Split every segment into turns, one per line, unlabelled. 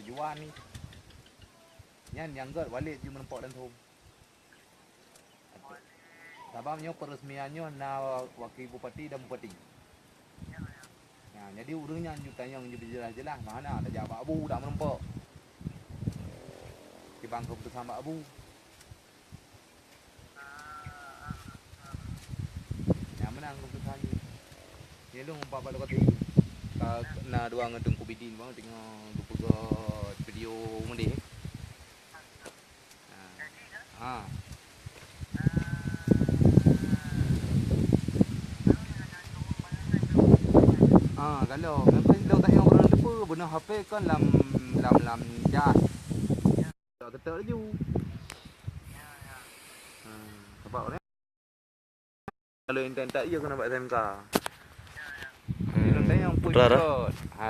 tujuan ni. Yang gak balik je menempok dan tu. Sababnya peresmiannya na wakil bupati dan bupati. Jadi urangnya tanya jelas-jelas mana ada jawab abu dah menempok. Di bangku keputusan Pak Abu. Yang menang keputusannya. Dia lu ngumpat pada kata ini. Na dua ngedung kubidin bang tengok lupa video mendih. Ha. Kalau memang tak yang orang depa benar HP kan lam jas. Tak ketak laju. Sebab orang kalau intern tak ia kena buat SMK. Yang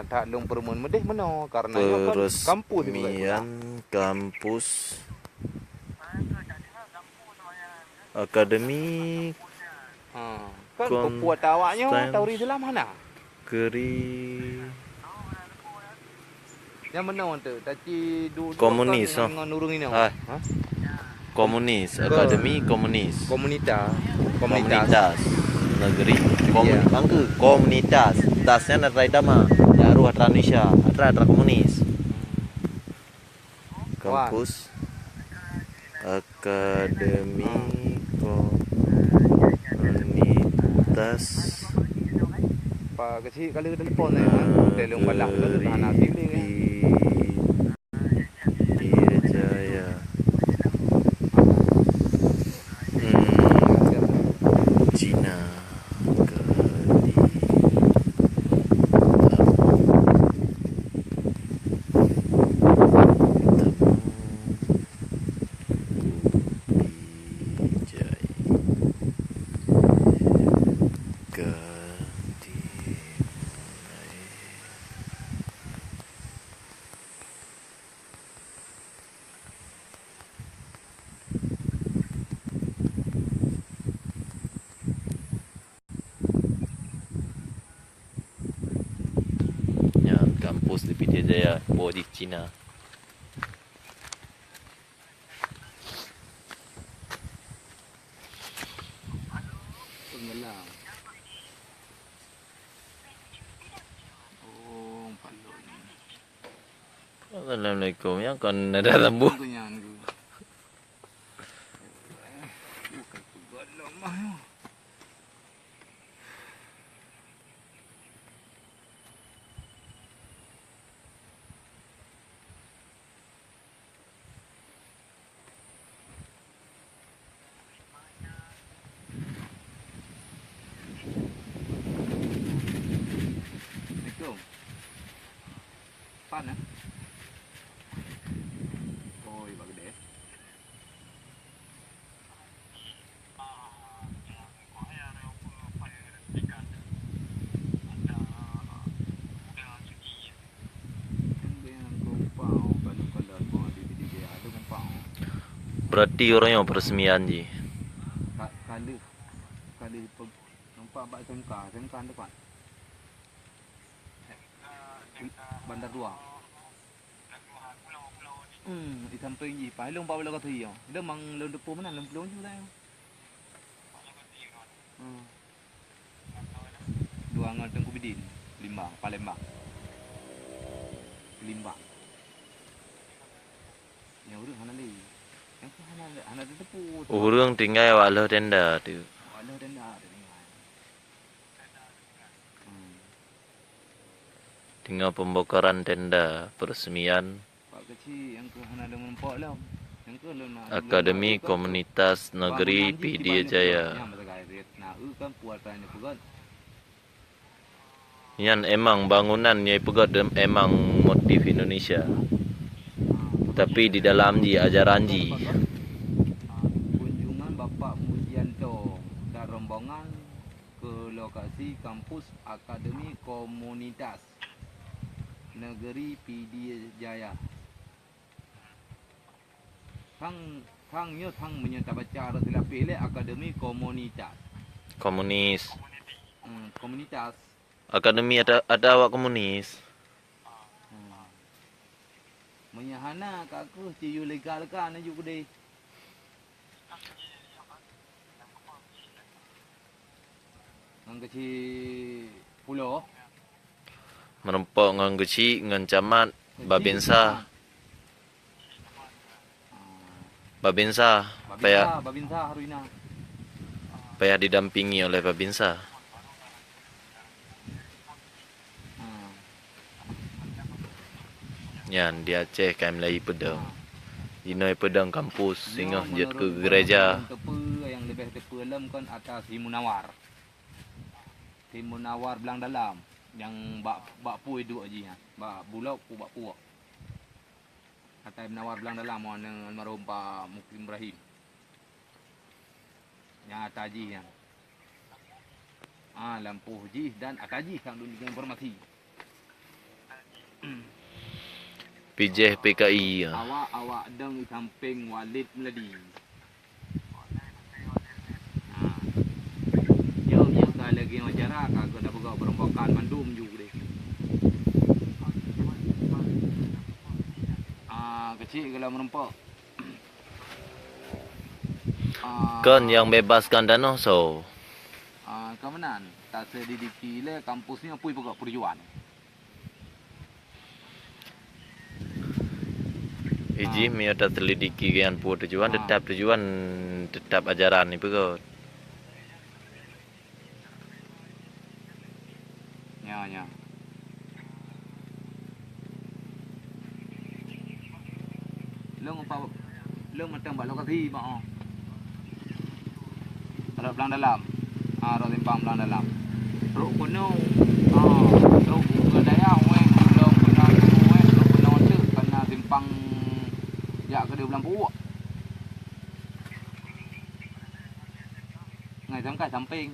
tak long permun medih mana karena kampus
kampus akademi
kan kepuat awaknya tauri dalam mana yang mana tu taci
komunis
dengan nurung ini
komunis akademi komunitas negeri komunitas tasnya nerai dama ya ruh Indonesia atra komunis kampus akademi komunitas
Pak kecil kali telefon telung balah tu anak sini
Jaya Cina kampus di Pidijaya Jaya Bodi Cina. Assalamualaikum ya kan ada lampu.
Pan oh iba gede
Berarti orang yang peresmian je.
Kali nampak bak SMK depan. Bandar 2. Di samping je. Pai long 14 kata iya. Dia mang long depo mana long pelong juga dah. Dua ngan Tengku Bidin, Palembang. Limbang. Yang urang hana ni. Yang hana depo.
Urang tinggal walau tenda tu.
Walau tenda tu.
Tinggal pembongkaran tenda peresmian Akademi Komunitas Negeri Pidijaya Jaya. Yang emang bangunannya pegat emang motif Indonesia. Tapi di dalam ji ajaran ji.
Kunjungan Bapak Mujianto dan rombongan ke lokasi kampus Akademi Komunitas Negeri Pidijaya. Thangnya menyatakan baca silap pilih Akademi Komunitas.
Komunis.
Komunitas.
Akademi ada awak komunis.
Menyahana kaku ciu legal kan ajuk gede. Nang kecil pulau.
Merempok ngan kecil ngan camat Babinsa. Babinsa payah
Babinsa Haruina.
payah didampingi oleh Babinsa. Yan di Aceh kan Melayu Pedang. Inoi Pedang kampus singgah jet ke gereja.
Yang lebih tepu dalam kan atas Timunawar. Timunawar belang dalam. Yang bak pu itu aja ya. Bak bulau pu bak puak. Atas Menawar belang dalam mana almarhum Pak Mukrim Ibrahim. Yang atas haji yang. Lampu haji dan atas haji yang dunia informasi.
PJ PKI.
Awak deng samping Walid Meladi. Yo kalau lagi wajar kagak dah buka perombakan mandum juga deh. Kecil kalau merempok.
Kan yang bebaskan Danoso.
Kemenan tak sedidiki le kampusnya pui buka perjuangan.
Iji mi ada telidiki kian pu tujuan tetap ajaran ni pegot.
Ya. Long macam bak lokasi mak. Ada belang dalam. Ada simpang belang dalam. Teruk kuno. Teruk ke daya weng belum kena weng teruk kena tu kena simpang ya ke dia belang puak. Ngai sampai samping.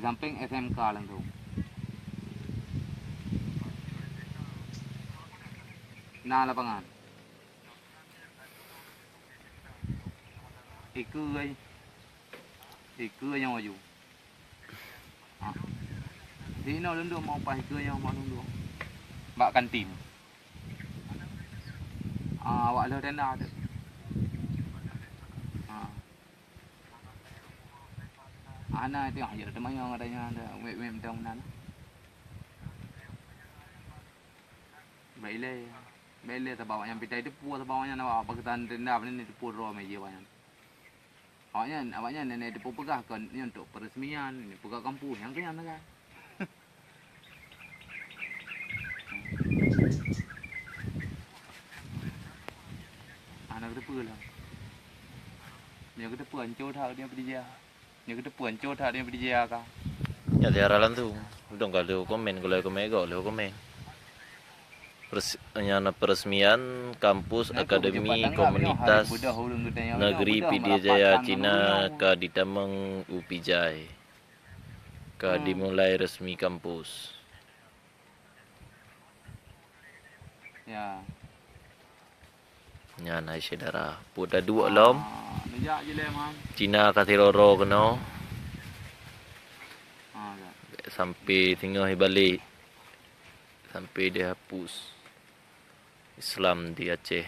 Samping SMK lang tu. Na lapangan. Iku yang maju. Dino lundu mau pas iku yang mau lundu. Bak kantin. Awak le tenda tu. Ana tengok je teman yang adanya ada web tengok mana. Baile sebab yang pitai itu puas sebab yang nak paketan tenda ni itu puro meja banyak. Awaknya nenek depo pegah kan ni untuk peresmian, ni pegah kampus yang kenyang kan. Anak depo lah. Dia kata puan thak dia pergi dia. Dia kata puan thak dia pergi dia ka.
Ya tiara tu. Dong kalau komen kalau komen. Peresmian kampus akademi komunitas negeri Pidijaya Jaya Cina ka ditameng Upijai ka dimulai resmi kampus.
Ya.
Yan ay saudara. Puda dua lom.
Nejak je le man.
Cina katiroro keno. Sampai tengah balik. Sampai dia hapus Islam di Aceh.